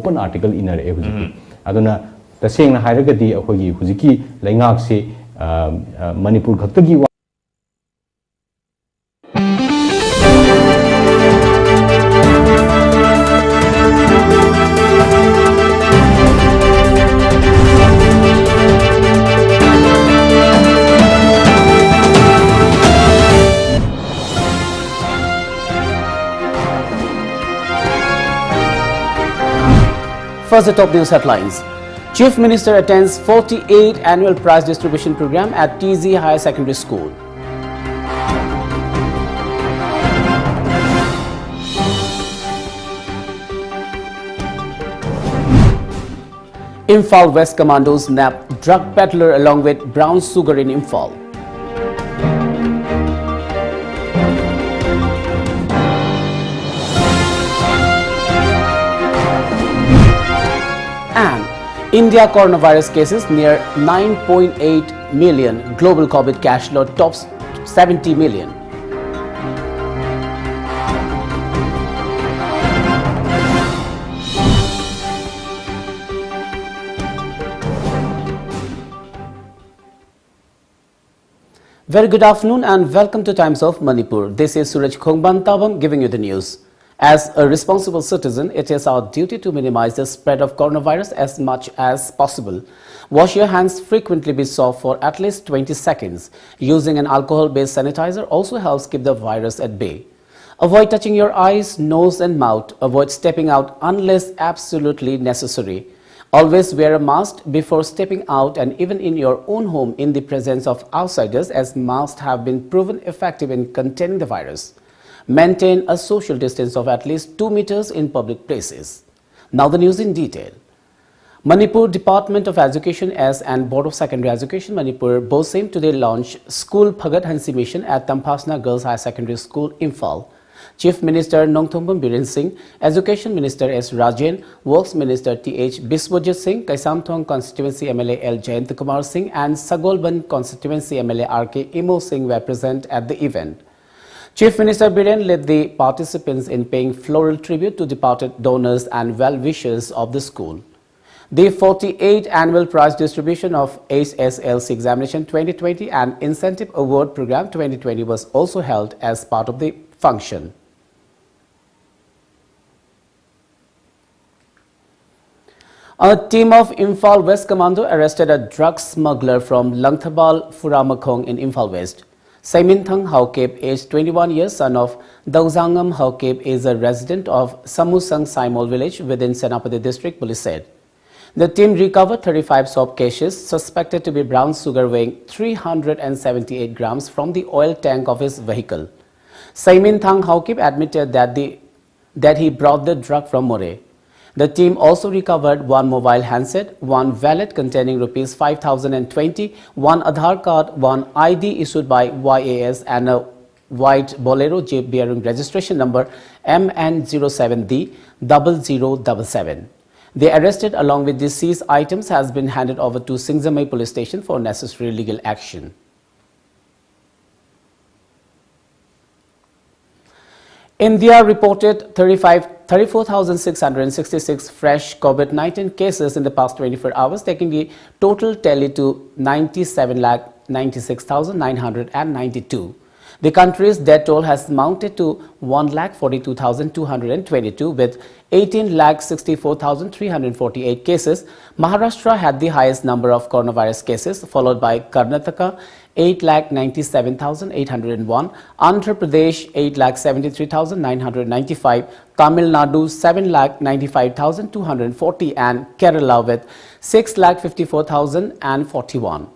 open article inare hujiki aduna tasengna hairagadi akhogi hujiki laingak se Manipur khaktagi First, the top news headlines. Chief Minister attends 48th Annual Prize Distribution Program at TZ Higher Secondary School. Imphal West Commandos nab drug peddler along with brown sugar in Imphal. And India coronavirus cases near 9.8 million. Global COVID cash load tops 70 million. Very good afternoon and welcome to Times of Manipur. This is Suraj Khongban giving you the news. As a responsible citizen, it is our duty to minimize the spread of coronavirus as much as possible. Wash your hands frequently, be soft for at least 20 seconds. Using an alcohol-based sanitizer also helps keep the virus at bay. Avoid touching your eyes, nose and mouth. Avoid stepping out unless absolutely necessary. Always wear a mask before stepping out and even in your own home in the presence of outsiders, as masks have been proven effective in containing the virus. Maintain a social distance of at least 2 meters in public places. Now the news in detail. Manipur Department of Education and Board of Secondary Education Manipur BOSEM today launched School Phagat Hansi Mission at Tampasna Girls High Secondary School, Imphal. Chief Minister Nongthombam Biren Singh, Education Minister S. Rajen, Works Minister T.H. Biswajit Singh, Kaisamthong Constituency MLA L. Jayant Kumar Singh and Sagolban Constituency MLA R.K. Imo Singh were present at the event. Chief Minister Biren led the participants in paying floral tribute to departed donors and well-wishers of the school. The 48th Annual Prize Distribution of HSLC Examination 2020 and Incentive Award Program 2020 was also held as part of the function. A team of Imphal West Commando arrested a drug smuggler from Langthabal Furamakong in Imphal West. Saiminthang Haukep, aged 21 years, son of Dauzangam Haukep, is a resident of Samusang Saimol village within Senapati district, police said. The team recovered 35 soap cases suspected to be brown sugar weighing 378 grams from the oil tank of his vehicle. Saiminthang Haukep admitted that he brought the drug from More. The team also recovered one mobile handset, one wallet containing Rs 5,020, one Aadhaar card, one ID issued by YAS and a white Bolero Jeep bearing registration number MN07D0077. The arrested along with the seized items has been handed over to Singzamai police station for necessary legal action. India reported 34,666 fresh COVID-19 cases in the past 24 hours, taking the total tally to 97,96,992. The country's death toll has mounted to 1,42,222 with 18,64,348 cases. Maharashtra had the highest number of coronavirus cases, followed by Karnataka 8,97,801, Andhra Pradesh 8,73,995, Tamil Nadu 7,95,240 and Kerala with 6,54,041.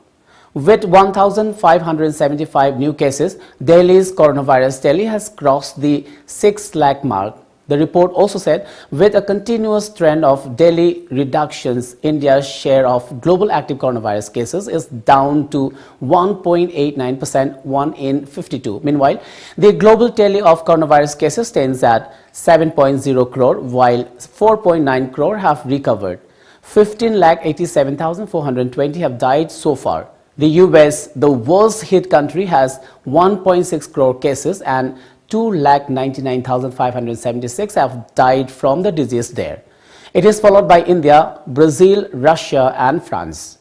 With 1,575 new cases, Delhi's coronavirus tally has crossed the 6 lakh mark. The report also said, with a continuous trend of daily reductions, India's share of global active coronavirus cases is down to 1.89%, 1 in 52. Meanwhile, the global tally of coronavirus cases stands at 7.0 crore, while 4.9 crore have recovered. 15,87,420 have died so far. The US, the worst hit country, has 1.6 crore cases and 2,99,576 have died from the disease there. It is followed by India, Brazil, Russia and France.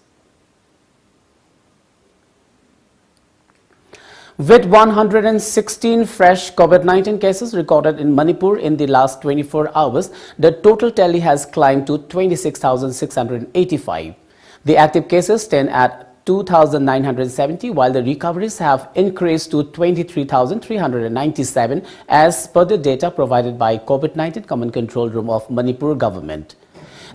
With 116 fresh COVID-19 cases recorded in Manipur in the last 24 hours, the total tally has climbed to 26,685. The active cases stand at 2,970, while the recoveries have increased to 23,397 as per the data provided by COVID-19 Command Control Room of Manipur government.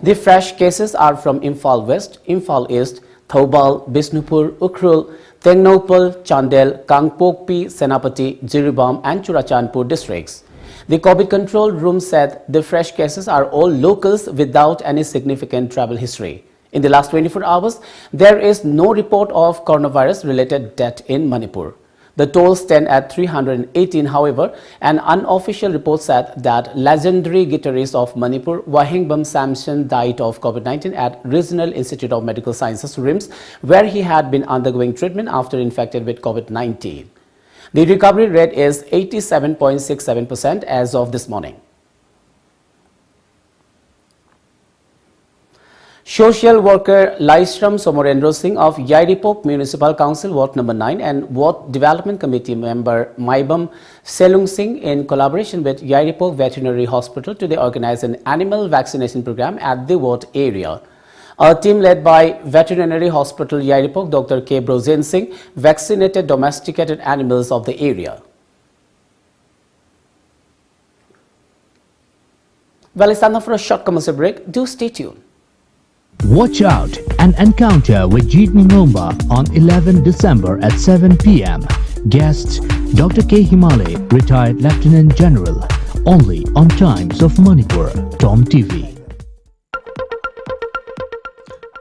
The fresh cases are from Imphal West, Imphal East, Thoubal, Bisnupur, Ukhrul, Tengnopal, Chandel, Kangpokpi, Senapati, Jiribam and Churachandpur districts. The COVID control room said the fresh cases are all locals without any significant travel history. In the last 24 hours, there is no report of coronavirus-related death in Manipur. The toll stand at 318, however. An unofficial report said that legendary guitarist of Manipur, Wahingbam Samson, died of COVID-19 at Regional Institute of Medical Sciences, RIMS, where he had been undergoing treatment after infected with COVID-19. The recovery rate is 87.67% as of this morning. Social worker Laisram Somorendra Singh of Yairipok Municipal Council Ward Number 9 and Ward Development Committee member Maibam Selung Singh, in collaboration with Yairipok Veterinary Hospital, today organized an animal vaccination program at the ward area. A team led by Veterinary Hospital Yairipok Dr. K. Brozen Singh vaccinated domesticated animals of the area. Well, it's time for a short commercial break. Do stay tuned. Watch out and encounter with Jeet Ngomba on 11 December at 7 p.m. Guests Dr. K. Himale, retired Lieutenant General, only on Times of Manipur, TOMTV.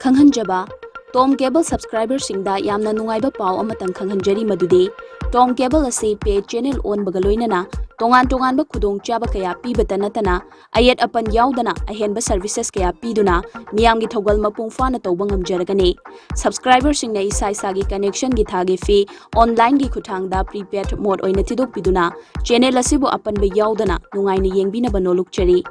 Khanghanjaba Tom Cable subscriber singda yamna nungaiba pau amatang khanghanjari madude Tom Cable ase pay channel on bagaloinana tongan ba khudong chaba kaya pibata natana ayat apan yaudana ahenba services kaya piduna miyamgi thogal mapung fana tawba ngamjaragani subscriber singna isa gi connection gi thagi fee online gi khuthangda prepaid mode oina tidok piduna channel asibu apan ba yaudana nungaina yengbina banolukchari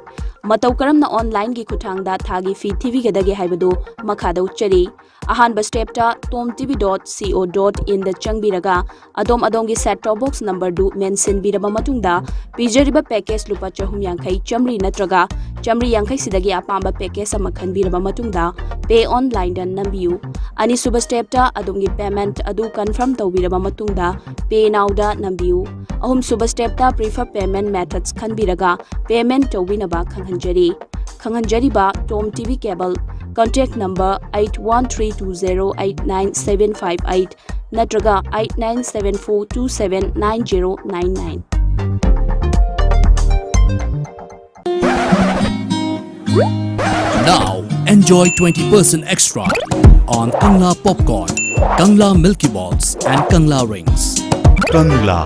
matau karamna online gi khuthangda thagi fee tv gadagi haibadu makhada uchari ahanba step ta tomtv.co.in da changbiraga adom gi set top box number du mention biraba matungda pijariba package lupa chahum yankai chamri natraga chamri yankai sidagi apamba package ama khanbiraba matungda pay online dan nambiu ani suba step ta adomgi payment adu confirm tawbiraba matungda pay now da nambiu ahum suba step ta prefer payment methods khanbiraga payment tawbinaba khanghanjari ba Tom TV Cable contact number 8132089758 natraga 8974279099. Now enjoy 20% extra on Kangla popcorn, Kangla Milky Balls and Kangla rings. Kangla.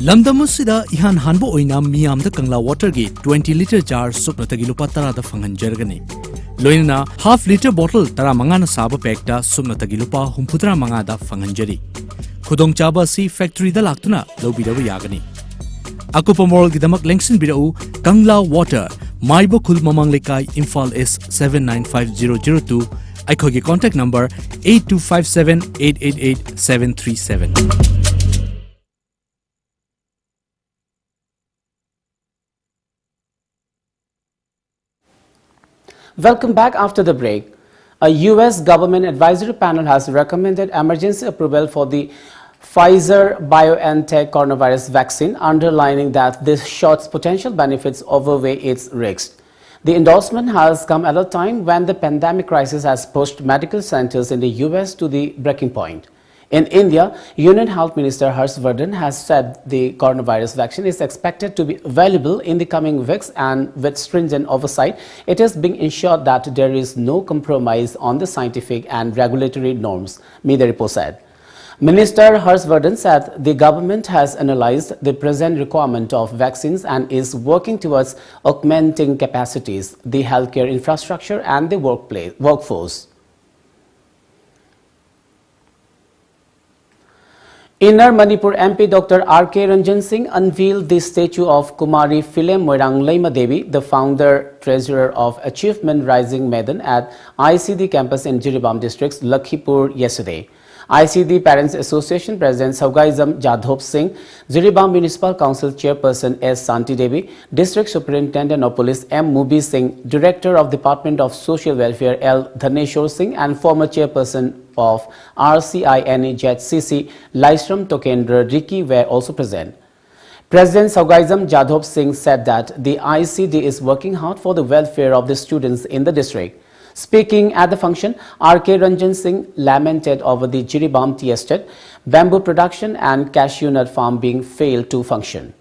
Lamdamusida ihan hanbo oina miyamda Kangla water gi 20 liter jar supna tagi lupa tarada phanghanjargani. Loina half liter bottle tara mangana saba pekta supna tagi lupa humputra mangada phanghanjari. Khudong chaba si factory da laktuna lobidaba yagani. Akupa moral gidamak lengsin bidau Kangla water Maibo Khul Mamang Lekai Imphal S 795002. Aikogi contact number 8257888737. Welcome back after the break. A US government advisory panel has recommended emergency approval for the Pfizer-BioNTech coronavirus vaccine, underlining that this shot's potential benefits outweigh its risks. The endorsement has come at a time when the pandemic crisis has pushed medical centers in the US to the breaking point. In India, Union Health Minister Harshvardhan has said the coronavirus vaccine is expected to be available in the coming weeks, and with stringent oversight, it is being ensured that there is no compromise on the scientific and regulatory norms, media report said. Minister Harshvardhan said the government has analyzed the present requirement of vaccines and is working towards augmenting capacities, the healthcare infrastructure and the workforce. Inner Manipur MP Dr. R.K. Ranjan Singh unveiled the statue of Kumari Philem Moirang Laima Devi, the founder treasurer of Achievement Rising Medan at ICD campus in Jiribam district's Lakhipur yesterday. ICD Parents Association President Saugaizam Jadhop Singh, Jiribam Municipal Council Chairperson S. Santi Devi, District Superintendent of Police M. Mubi Singh, Director of Department of Social Welfare L. Dhaneshwar Singh and former Chairperson of RCINEJCC Laisram Tokendra Riki were also present. President Saugaizam Jadhop Singh said that the ICD is working hard for the welfare of the students in the district. Speaking at the function, R.K. Ranjan Singh lamented over the Jiribam tea estate, bamboo production and cashew nut farm being failed to function.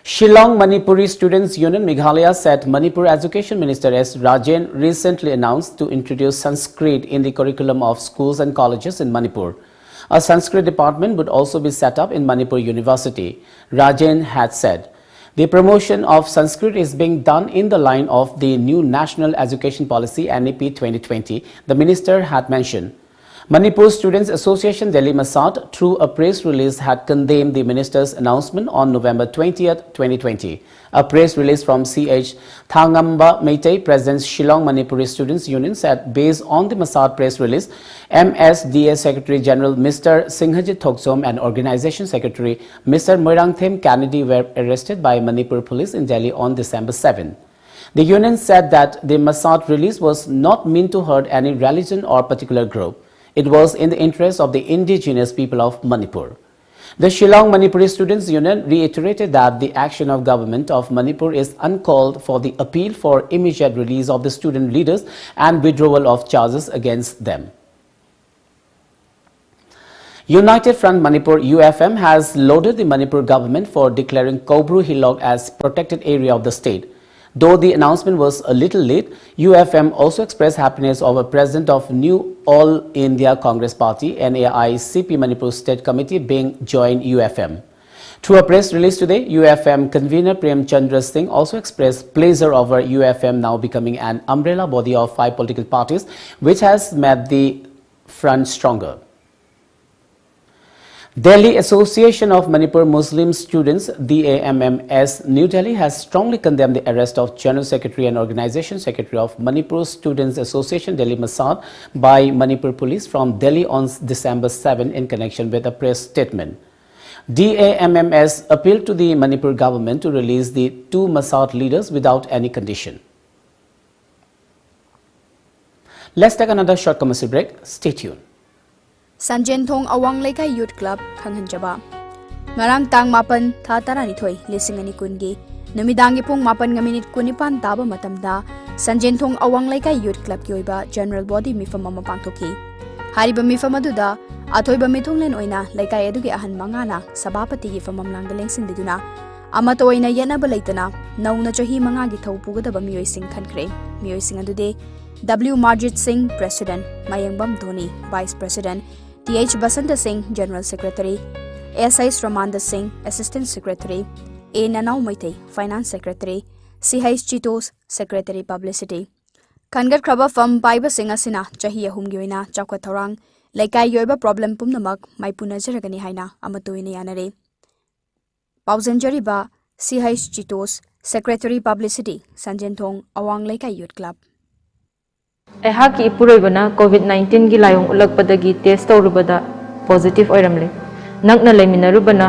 Shillong Manipuri Students Union Meghalaya said Manipur Education Minister S. Rajen recently announced to introduce Sanskrit in the curriculum of schools and colleges in Manipur. A Sanskrit department would also be set up in Manipur University. Rajen had said, the promotion of Sanskrit is being done in the line of the new National Education Policy NEP 2020, the minister had mentioned. Manipur Students Association Delhi Masad, through a press release, had condemned the minister's announcement on November 20th, 2020. A press release from CH Thangamba Meitei, President Shillong Manipuri Students Union, said based on the Masad press release, MSDA Secretary General Mr. Singhajit Thoksom and Organization Secretary Mr. Moirangthem Kennedy were arrested by Manipur police in Delhi on December 7. The union said that the Masad release was not meant to hurt any religion or particular group. It was in the interest of the indigenous people of Manipur. The Shillong Manipuri Students Union reiterated that the action of government of Manipur is uncalled for, the appeal for immediate release of the student leaders and withdrawal of charges against them. United Front Manipur UFM has lauded the Manipur government for declaring Kobru Hilok as protected area of the state. Though the announcement was a little late, UFM also expressed happiness over President of New All India Congress Party NAICP Manipur State Committee being joined UFM. Through a press release today, UFM convener Prem Chandra Singh also expressed pleasure over UFM now becoming an umbrella body of 5 political parties, which has made the front stronger. Delhi Association of Manipur Muslim Students DAMMS New Delhi has strongly condemned the arrest of General Secretary and Organization Secretary of Manipur Students Association Delhi Masad by Manipur Police from Delhi on December 7 in connection with a press statement. DAMMS appealed to the Manipur government to release the 2 Masad leaders without any condition. Let's take another short commercial break. Stay tuned. Sanjen Thong Awang Leka Youth Club Khanghan Jaba Ngarang Tang Mapan Tha Taranithoi Lisingani Kungi Numidangi Pung Mapan Ngaminit Kunipan Taba Matamda Sanjen Thong Awang Leka Youth Club Kyoiba General Body Mifam Mama Pangthoki Hariba Mifam Aduda Athoiba Mithunglen Oina Leka Edugi Ahan Mangana Sabapati Famam Langgaleng Sindiduna Amato Oina Yana Balaitana Nauna Chahi Mangagi Thaupuga Bamioi Singh Khankre Mioi Singh Adude W. Marjit Singh President Mayangbam Dhoni Vice President T.H. Basanta Singh, General Secretary, S.I. Ramanda Singh, Assistant Secretary, A. Nanau Maitei, Finance Secretary, C.H. Chitos, Secretary Publicity. Kangat Kraba Fam Baiba Singh Asina, Chahi Ahum Gyoina, Chakwa Thorang, Laikai Yoiba Problem Pumnamak, Maipuna Jaragani Haina, Amatuini Yanare. Pausanjariba, C.H. Chitos, Secretary Publicity, Sanjen Thong, Awang Laikai Youth Club. Ehaki ipuroibana COVID-19 gi layong ulagpadagi test tawrubada positive oiramle nakna leminarubana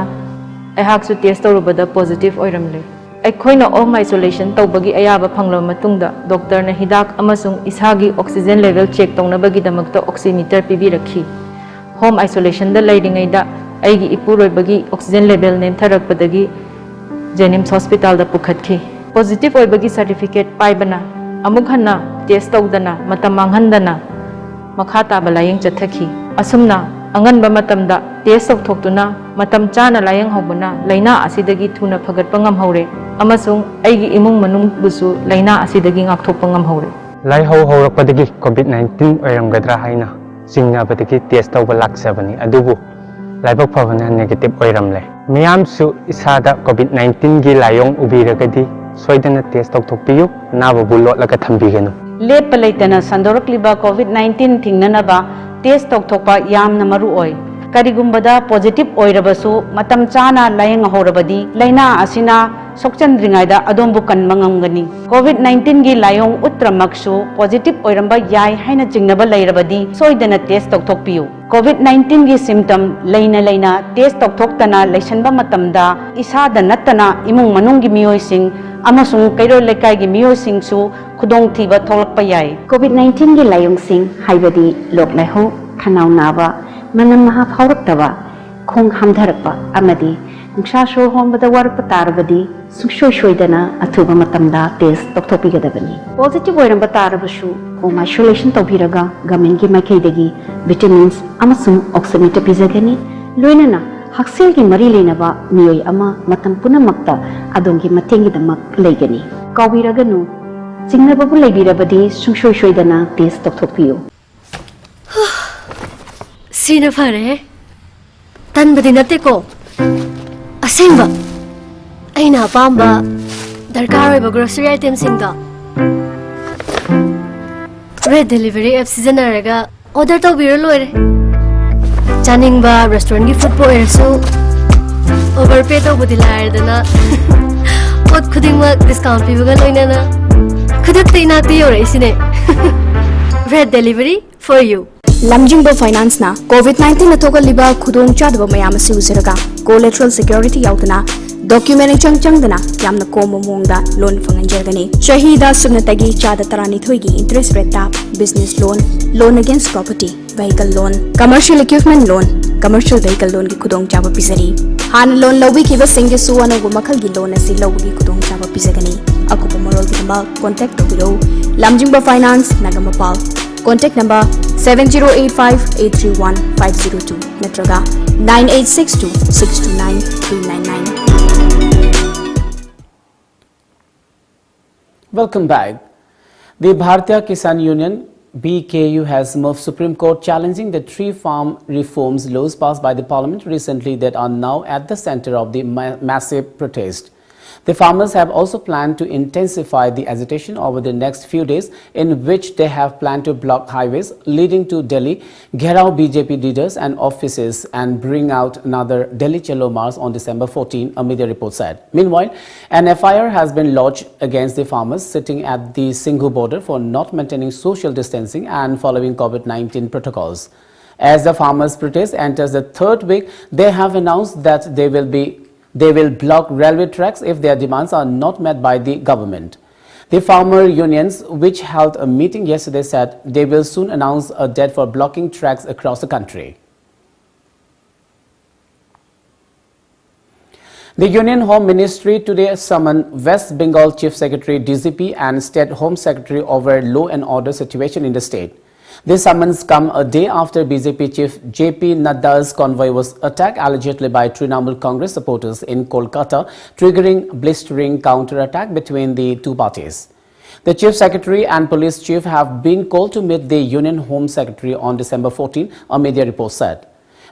ehaksu test tawrubada positive oiramle aikhoina home isolation tawbagi ayaba phanglo matungda doctor na hidak amasung isagi oxygen level check tawnabagi damakta oximeter pibirakhi home isolation da leiringaida aigi ipuroibagi oxygen level nem tharakpadagi Jenims Hospital da pukhatkhi positive oibagi certificate paibana amuk hanna test tawdana matam manghandana makha taba layeng chathaki asumna anganba matamda test tawthoktuna matam chana layeng hobuna laina asidagi thuna phagatpa ngamhore amasung aigi imung manung busu laina asidagi ngakthokpa ngamhore lai haurakpadagi COVID-19 oiramgadra haina singna badagi test tawba laksabani adubu laibak phabana negative oiramle miyamsu isada COVID-19 gi layong ubiragadi soidana test tawthokpiyu nababu lotlaka thambiganu Lepa laitana sandorokliba COVID-19 thingnanaba test ꯇꯧꯊꯣꯛꯄ ꯌꯥꯝꯅ ꯃꯔꯨꯑꯣꯏ ꯀꯔꯤꯒꯨꯝꯕꯗ positive ꯑꯣꯏꯔꯕꯁꯨ ꯃꯇꯝ ꯆꯥꯅ ꯂꯥꯌꯦꯡꯍꯧꯔꯕꯗꯤ ꯂꯩꯅꯥ ꯑꯁꯤꯅ ꯁꯣꯛꯆꯟꯗ꯭ꯔꯤꯉꯩꯗ ꯑꯗꯣꯝꯕꯨ ꯀꯟꯕ ꯉꯝꯒꯅꯤ ꯀꯣꯚꯤꯗ-19 ꯒꯤ ꯂꯥꯏꯑꯣꯡ ꯎꯠꯇ꯭ꯔꯃꯛꯁꯨ ꯄꯣꯖꯤꯇꯤꯚ ꯑꯣꯏꯔꯝꯕ ꯌꯥꯏ ꯍꯥꯏꯅ ꯆꯤꯡꯅꯕ ꯂꯩꯔꯕꯗꯤ ꯁꯣꯏꯗꯅ ꯇꯦꯁ ꯇꯧꯊꯣꯛꯄꯤꯌꯨ ꯀꯣꯚꯤꯗ-19 ꯒꯤ ꯁꯤꯝꯇꯝ ꯂꯩꯅ ꯇꯦꯁ ꯇꯧꯊꯣꯛꯇꯅ ꯂꯩꯁꯟꯕ ꯃꯇꯝꯗ ꯏꯁꯥꯗ ꯅꯠꯇꯅ ꯏꯃꯨꯡ ꯃꯅꯨꯡꯒꯤ ꯃꯤꯑꯣꯏꯁꯤꯡ ꯑꯃꯁꯨꯡ ꯀꯩꯔꯣꯜ ꯂꯩꯀꯥꯏꯒꯤ ꯃꯤꯑꯣꯏꯁꯤꯡꯁꯨ ꯈꯨꯗꯣꯡꯊꯤꯕ ꯊꯣꯛꯂꯛꯄ ꯌꯥꯏ ꯀꯣꯚꯤꯗ-19 ꯒꯤ ꯂꯥꯏꯑꯣꯡꯁꯤꯡ ꯍꯥꯏꯕꯗꯤ ꯂꯣꯛ ꯂꯥꯏꯍꯧ ꯈꯅꯥꯎ ꯅꯥꯕ ꯃꯅꯝ ꯃꯍꯥ ꯐꯥꯎꯔꯛꯇꯕ ꯈꯣꯡ ꯍꯥꯝꯊꯔꯛꯄ ꯑꯃꯗꯤ ꯅꯨꯡꯁꯥ ꯁꯣꯔ ꯍꯣꯟꯕꯗ ꯋꯥꯔꯛꯄ ꯇꯥꯔꯕꯗꯤ ꯁꯨꯡꯁꯣꯏ ꯁꯣꯏꯗꯅ ꯑꯊꯨꯕ ꯃꯇꯝꯗ ꯇꯦꯁ ꯇꯧꯊꯣꯛꯄꯤꯒꯗꯕꯅꯤ ꯄꯣꯖꯤꯇꯤꯚ ꯑꯣꯏꯔꯝꯕ ꯇꯥꯔꯕꯁꯨ ꯍꯣꯝ ꯑꯥꯏꯁꯣꯂꯦꯁꯟ ꯇꯧꯕꯤꯔꯒ ꯒꯚꯔꯟꯃꯦꯟꯠꯀꯤ ꯃꯥꯏꯀꯩꯗꯒꯤ ꯚꯤꯇꯥꯃꯤꯟꯁ ꯑꯃꯁꯨꯡ ꯑꯣꯛꯁꯤꯃꯤꯇꯔ ꯄꯤꯖꯒꯅꯤ ꯂꯣꯏꯅꯅ ꯍꯛꯁꯦꯜꯒꯤ ꯃꯔꯤ ꯂꯩꯅꯕ ꯃꯤꯑꯣꯏ ꯑꯃ ꯃꯇꯝ ꯄꯨꯝꯅꯃꯛꯇ ꯑꯗꯣꯝꯒꯤ ꯃꯇꯦꯡꯒꯤꯗꯃꯛ ꯂꯩꯒꯅꯤ ꯀꯥꯎꯕꯤꯔꯒꯅꯨ ꯆꯤꯡꯅꯕꯕꯨ ꯂꯩꯕꯤꯔꯕꯗꯤ ꯁꯨꯡꯁꯣꯏ ꯁꯣꯏꯗꯅ test ꯇꯧꯊꯣꯛꯄꯤꯌꯨ Sina fare tan badi nate ko asenba aina pamba darkar hoiba grocery item singda red delivery app seasonaraga order tawbira loire chaningba restaurant gi food poersu overpay tawbudi lairdana pot khudingma discount pibuga loinana khudak taina ti yore isine red delivery for you lamjingbo finance na covid-19 na thogal liba khudong chadba mayam si usiraga collateral security yautana document chang dana yamna komo mongda loan fanganjergani shahida sunatagi chada tarani thoigi interest rate ta business loan against property vehicle loan commercial equipment loan commercial vehicle loan gi khudong chaba pisari han loan lobi ki ba singe suwana gu makhal gi loan asi lobi khudong chaba pisagani akupa morol gi ma contact to biro lamjingbo finance nagamapal contact number 7085831502 natraga 9862629399. Welcome back. The Bharatiya Kisan Union BKU has moved Supreme Court challenging the three farm reforms laws passed by the Parliament recently that are now at the center of the massive protest. The farmers have also planned to intensify the agitation over the next few days, in which they have planned to block highways leading to Delhi, gherao BJP leaders and offices, and bring out another Delhi Chalo March on December 14, a media report said. Meanwhile, an FIR has been lodged against the farmers sitting at the Singhu border for not maintaining social distancing and following COVID-19 protocols. As the farmers' protest enters the third week, they have announced that they will block railway tracks if their demands are not met by the government. The farmer unions, which held a meeting yesterday, said they will soon announce a date for blocking tracks across the country. The Union Home Ministry today summoned West Bengal Chief Secretary DGP and State Home Secretary over law and order situation in the state. This summons come a day after BJP Chief JP Nadda's convoy was attacked allegedly by Trinamool Congress supporters in Kolkata, triggering blistering counter-attack between the two parties. The Chief Secretary and Police Chief have been called to meet the Union Home Secretary on December 14, a media report said.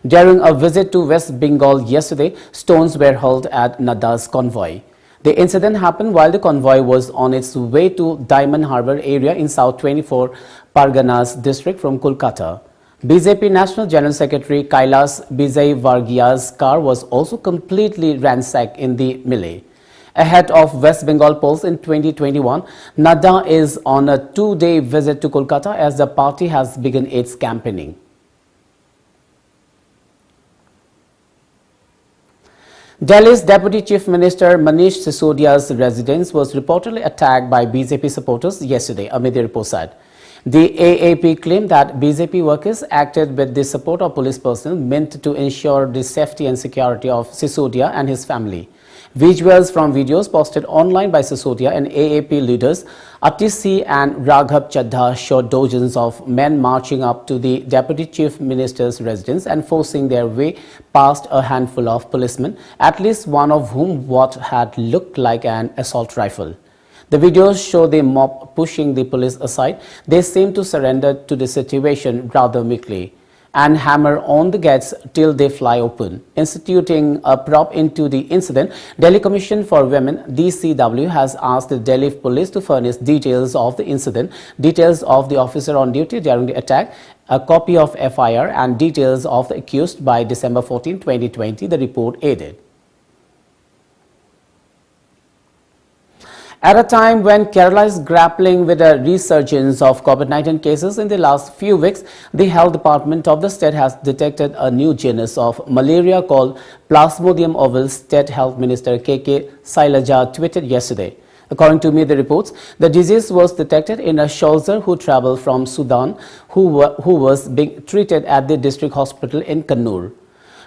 During a visit to West Bengal yesterday, stones were hurled at Nadda's convoy. The incident happened while the convoy was on its way to Diamond Harbour area in South 24 Parganas district from Kolkata. BJP National General Secretary Kailas Vijay Vargia's car was also completely ransacked in the melee. Ahead of West Bengal polls in 2021, Nadda is on a 2-day visit to Kolkata as the party has begun its campaigning. Delhi's Deputy Chief Minister Manish Sisodia's residence was reportedly attacked by BJP supporters yesterday, a media report said. The AAP claimed that BJP workers acted with the support of police personnel meant to ensure the safety and security of Sisodia and his family. Visuals from videos posted online by Sisodia and AAP leaders Atisi and Raghav Chadha showed dozens of men marching up to the Deputy Chief Minister's residence and forcing their way past a handful of policemen, at least one of whom what had looked like an assault rifle. The videos show the mob pushing the police aside. They seem to surrender to the situation rather meekly. and hammer on the gates till they fly open. Instituting a probe into the incident, Delhi Commission for Women (DCW) has asked the Delhi police to furnish details of the incident, details of the officer on duty during the attack, a copy of FIR and details of the accused by December 14, 2020, the report added. At a time when Kerala is grappling with a resurgence of COVID-19 cases in the last few weeks, the Health Department of the state has detected a new genus of malaria called Plasmodium ovale. State Health Minister KK Sailaja tweeted yesterday. According to media reports, the disease was detected in a soldier who traveled from Sudan who was being treated at the district hospital in Kannur.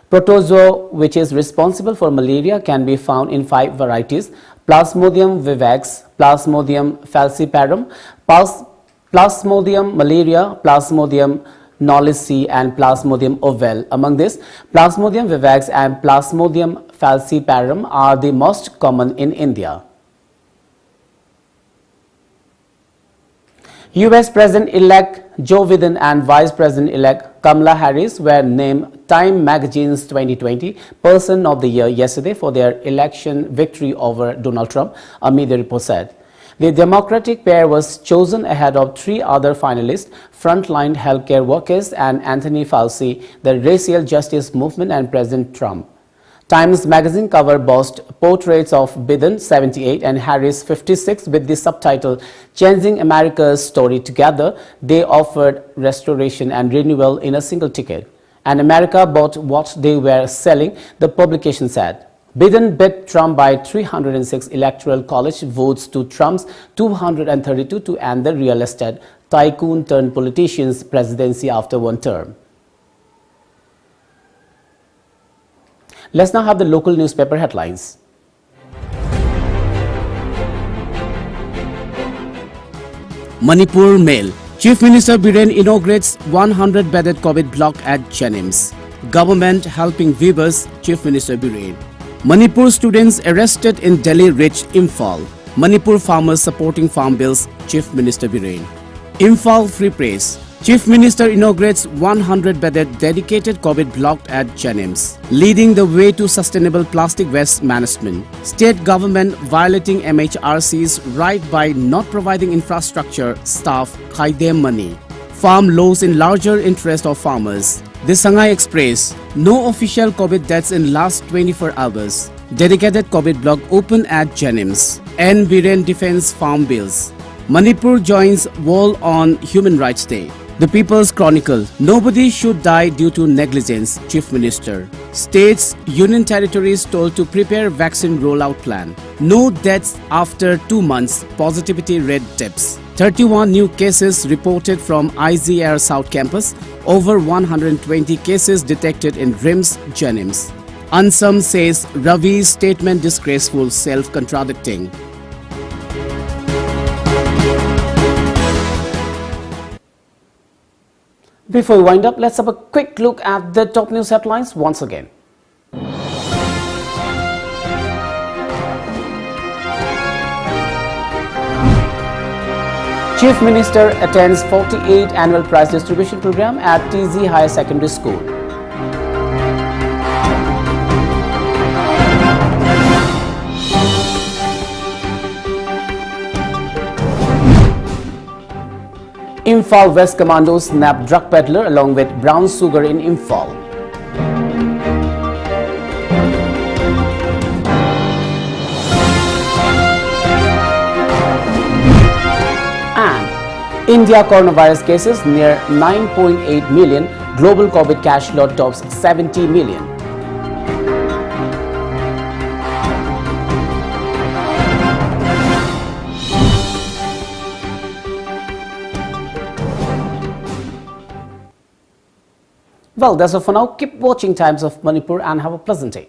Protozoa, which is responsible for malaria, can be found in 5 varieties: Plasmodium vivax, Plasmodium falciparum, Plasmodium malaria, Plasmodium knowlesi and Plasmodium ovale. Among these, Plasmodium vivax and Plasmodium falciparum are the most common in India. US President-elect Joe Biden and Vice President-elect Kamala Harris were named Time Magazine's 2020 Person of the Year yesterday for their election victory over Donald Trump, a media report said. The Democratic pair was chosen ahead of 3 other finalists: frontline healthcare workers and Anthony Fauci, the racial justice movement, and President Trump. Times magazine cover boasts portraits of Biden, 78, and Harris, 56, with the subtitle "Changing America's Story Together." They offered restoration and renewal in a single ticket. And America bought what they were selling, the publication said. Biden beat Trump by 306 electoral college votes to Trump's 232 to end the real estate tycoon turned politician's presidency after 1 term. Let's now have the local newspaper headlines. Manipur Mail. Chief Minister Biren inaugurates 100-bedded COVID block at Jennings. Government helping weavers, Chief Minister Biren. Manipur students arrested in Delhi-rich Imphal. Manipur farmers supporting farm bills, Chief Minister Biren. Imphal Free Press. Chief Minister inaugurates 100-bedded dedicated COVID block at Jennings, leading the way to sustainable plastic waste management. State government violating MHRC's right by not providing infrastructure, staff, Khaidem money. Farm laws in larger interest of farmers. The Shanghai Express. No official COVID deaths in last 24 hours. Dedicated COVID block open at Jennings. N. Biren defends farm bills. Manipur joins wall on Human Rights Day. The People's Chronicle. Nobody should die due to negligence, Chief Minister. States, Union Territories told to prepare vaccine rollout plan. No deaths after 2 months. Positivity rate dips. 31 new cases reported from IZR South Campus. Over 120 cases detected in RIMS, Jennings. Ansam says Ravi's statement disgraceful, self-contradicting. Before we wind up, let's have a quick look at the top news headlines once again. Chief Minister attends 48th Annual Prize Distribution Program at TZ Higher Secondary School. Imphal West Commandos nabbed drug peddler along with brown sugar in Imphal. And India coronavirus cases near 9.8 million. Global COVID cash load tops 70 million. Well, that's all for now. Keep watching Times of Manipur and have a pleasant day.